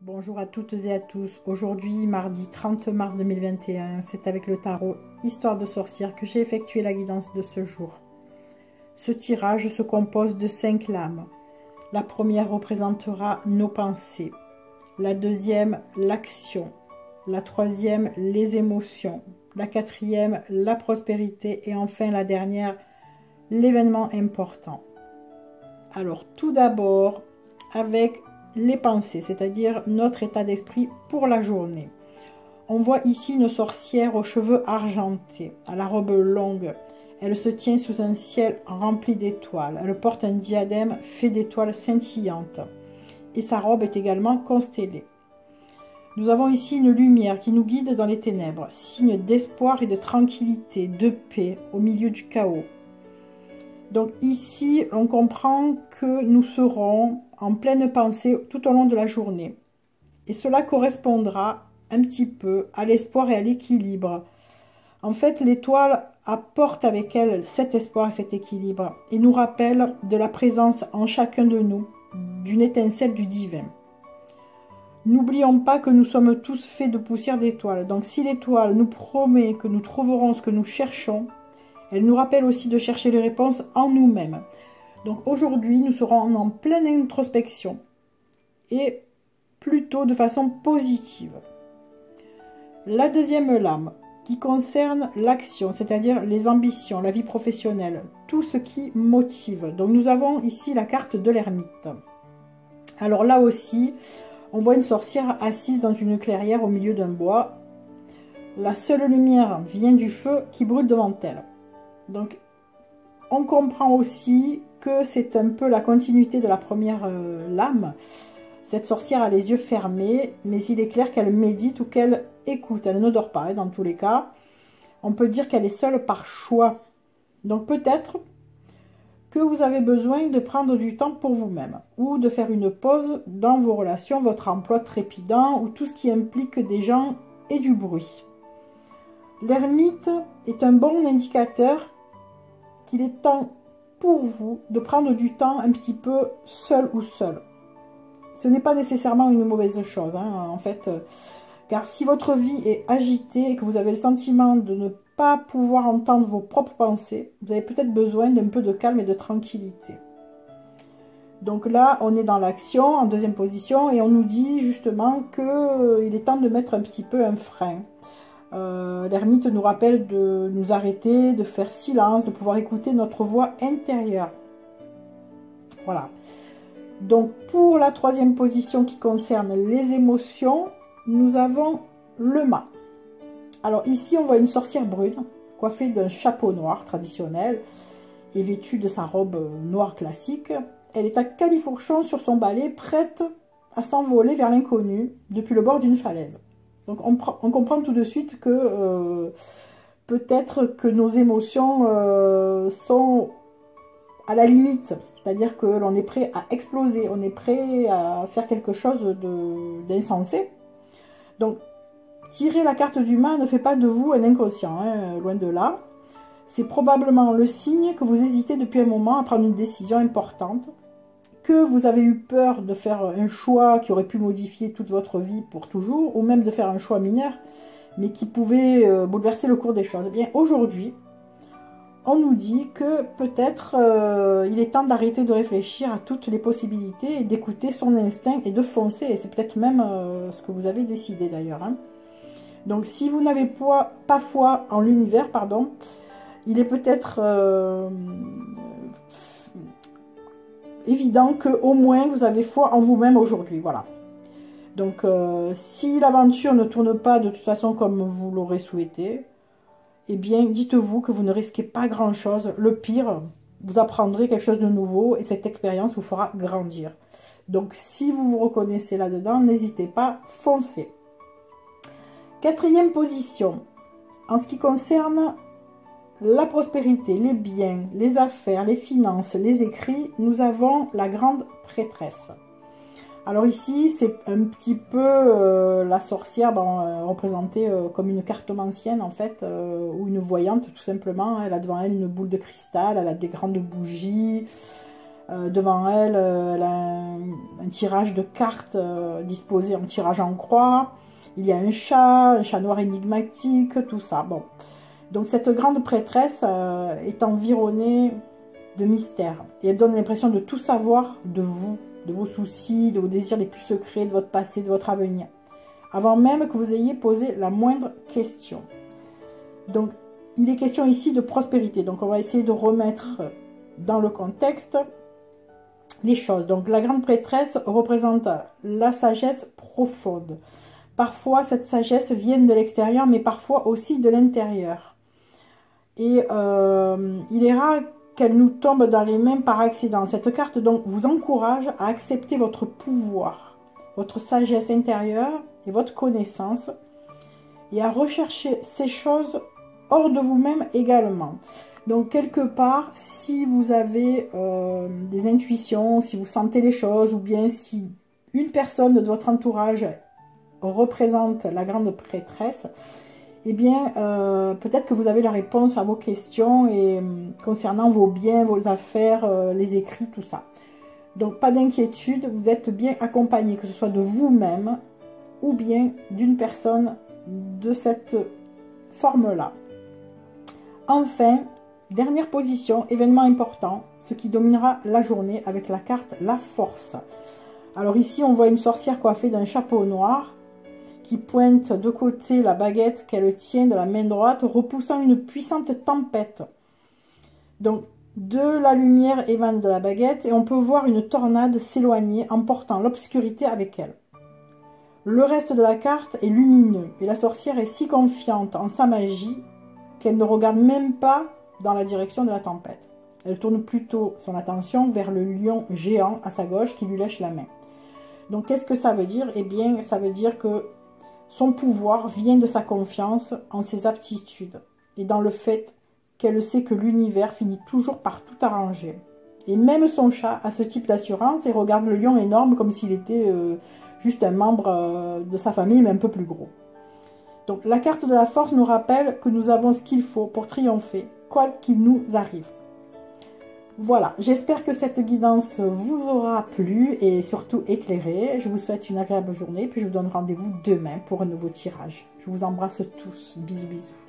Bonjour à toutes et à tous. Aujourd'hui, mardi 30 mars 2021, c'est avec le tarot Histoire de sorcière que j'ai effectué la guidance de ce jour. Ce tirage se compose de 5 lames. La première représentera nos pensées, la deuxième l'action, la troisième les émotions, la quatrième la prospérité et enfin la dernière l'événement important. Alors tout d'abord avec les pensées, c'est-à-dire notre état d'esprit pour la journée. On voit ici une sorcière aux cheveux argentés, à la robe longue. Elle se tient sous un ciel rempli d'étoiles. Elle porte un diadème fait d'étoiles scintillantes. Et sa robe est également constellée. Nous avons ici une lumière qui nous guide dans les ténèbres, signe d'espoir et de tranquillité, de paix au milieu du chaos. Donc ici, on comprend que nous serons en pleine pensée tout au long de la journée. Et cela correspondra un petit peu à l'espoir et à l'équilibre. En fait, l'étoile apporte avec elle cet espoir et cet équilibre et nous rappelle de la présence en chacun de nous d'une étincelle du divin. N'oublions pas que nous sommes tous faits de poussière d'étoiles. Donc si l'étoile nous promet que nous trouverons ce que nous cherchons, elle nous rappelle aussi de chercher les réponses en nous-mêmes. Donc aujourd'hui, nous serons en pleine introspection et plutôt de façon positive. La deuxième lame qui concerne l'action, c'est-à-dire les ambitions, la vie professionnelle, tout ce qui motive. Donc nous avons ici la carte de l'ermite. Alors là aussi, on voit une sorcière assise dans une clairière au milieu d'un bois. La seule lumière vient du feu qui brûle devant elle. Donc, on comprend aussi que c'est un peu la continuité de la première lame. Cette sorcière a les yeux fermés, mais il est clair qu'elle médite ou qu'elle écoute. Elle ne dort pas, hein, dans tous les cas. On peut dire qu'elle est seule par choix. Donc, peut-être que vous avez besoin de prendre du temps pour vous-même ou de faire une pause dans vos relations, votre emploi trépidant ou tout ce qui implique des gens et du bruit. L'ermite est un bon indicateur qu'il est temps pour vous de prendre du temps un petit peu seul ou seul. Ce n'est pas nécessairement une mauvaise chose, hein, en fait, car si votre vie est agitée et que vous avez le sentiment de ne pas pouvoir entendre vos propres pensées, vous avez peut-être besoin d'un peu de calme et de tranquillité. Donc là, on est dans l'action, en deuxième position, et on nous dit justement qu'il est temps de mettre un petit peu un frein. L'ermite nous rappelle de nous arrêter, de faire silence, de pouvoir écouter notre voix intérieure. Voilà. Donc pour la troisième position qui concerne les émotions, nous avons le mât. Alors ici on voit une sorcière brune, coiffée d'un chapeau noir traditionnel et vêtue de sa robe noire classique. Elle est à califourchon sur son balai, prête à s'envoler vers l'inconnu depuis le bord d'une falaise. Donc on comprend tout de suite que peut-être que nos émotions sont à la limite. C'est-à-dire que l'on est prêt à exploser, on est prêt à faire quelque chose d'insensé. Donc tirer la carte du mât ne fait pas de vous un inconscient, hein, loin de là. C'est probablement le signe que vous hésitez depuis un moment à prendre une décision importante, que vous avez eu peur de faire un choix qui aurait pu modifier toute votre vie pour toujours, ou même de faire un choix mineur, mais qui pouvait bouleverser le cours des choses. Eh bien, aujourd'hui, on nous dit que peut-être il est temps d'arrêter de réfléchir à toutes les possibilités et d'écouter son instinct et de foncer. Et c'est peut-être même ce que vous avez décidé d'ailleurs, hein. Donc, si vous n'avez pas foi en l'univers, pardon, il est peut-être évident que au moins vous avez foi en vous-même aujourd'hui, voilà. Donc si l'aventure ne tourne pas de toute façon comme vous l'aurez souhaité, eh bien dites-vous que vous ne risquez pas grand chose. Le pire, vous apprendrez quelque chose de nouveau et cette expérience vous fera grandir. Donc si vous vous reconnaissez là-dedans, n'hésitez pas, foncez. Quatrième position, en ce qui concerne la prospérité, les biens, les affaires, les finances, les écrits, nous avons la grande prêtresse. Alors ici, c'est un petit peu la sorcière représentée comme une cartomancienne en fait, ou une voyante tout simplement. Elle a devant elle une boule de cristal, elle a des grandes bougies, Devant elle, elle a un tirage de cartes disposé en tirage en croix. Il y a un chat noir énigmatique, tout ça. Bon. Donc cette grande prêtresse est environnée de mystères. Et elle donne l'impression de tout savoir de vous, de vos soucis, de vos désirs les plus secrets, de votre passé, de votre avenir. Avant même que vous ayez posé la moindre question. Donc il est question ici de prospérité. Donc on va essayer de remettre dans le contexte les choses. Donc la grande prêtresse représente la sagesse profonde. Parfois cette sagesse vient de l'extérieur, mais parfois aussi de l'intérieur. Et il est rare qu'elle nous tombe dans les mains par accident. Cette carte donc vous encourage à accepter votre pouvoir, votre sagesse intérieure et votre connaissance, et à rechercher ces choses hors de vous-même également. Donc quelque part, si vous avez des intuitions, si vous sentez les choses, ou bien si une personne de votre entourage représente la grande prêtresse, eh bien peut-être que vous avez la réponse à vos questions et concernant vos biens, vos affaires, les écrits, tout ça. Donc pas d'inquiétude, vous êtes bien accompagné, que ce soit de vous-même ou bien d'une personne de cette forme-là. Enfin, dernière position, événement important, ce qui dominera la journée avec la carte La Force. Alors ici, on voit une sorcière coiffée d'un chapeau noir qui pointe de côté la baguette qu'elle tient de la main droite, repoussant une puissante tempête. Donc, de la lumière émane de la baguette et on peut voir une tornade s'éloigner, emportant l'obscurité avec elle. Le reste de la carte est lumineux et la sorcière est si confiante en sa magie qu'elle ne regarde même pas dans la direction de la tempête. Elle tourne plutôt son attention vers le lion géant à sa gauche qui lui lèche la main. Donc qu'est-ce que ça veut dire? Eh bien, ça veut dire que son pouvoir vient de sa confiance en ses aptitudes et dans le fait qu'elle sait que l'univers finit toujours par tout arranger. Et même son chat a ce type d'assurance et regarde le lion énorme comme s'il était juste un membre de sa famille, mais un peu plus gros. Donc la carte de la force nous rappelle que nous avons ce qu'il faut pour triompher, quoi qu'il nous arrive. Voilà, j'espère que cette guidance vous aura plu et surtout éclairé. Je vous souhaite une agréable journée, puis je vous donne rendez-vous demain pour un nouveau tirage. Je vous embrasse tous. Bisous, bisous.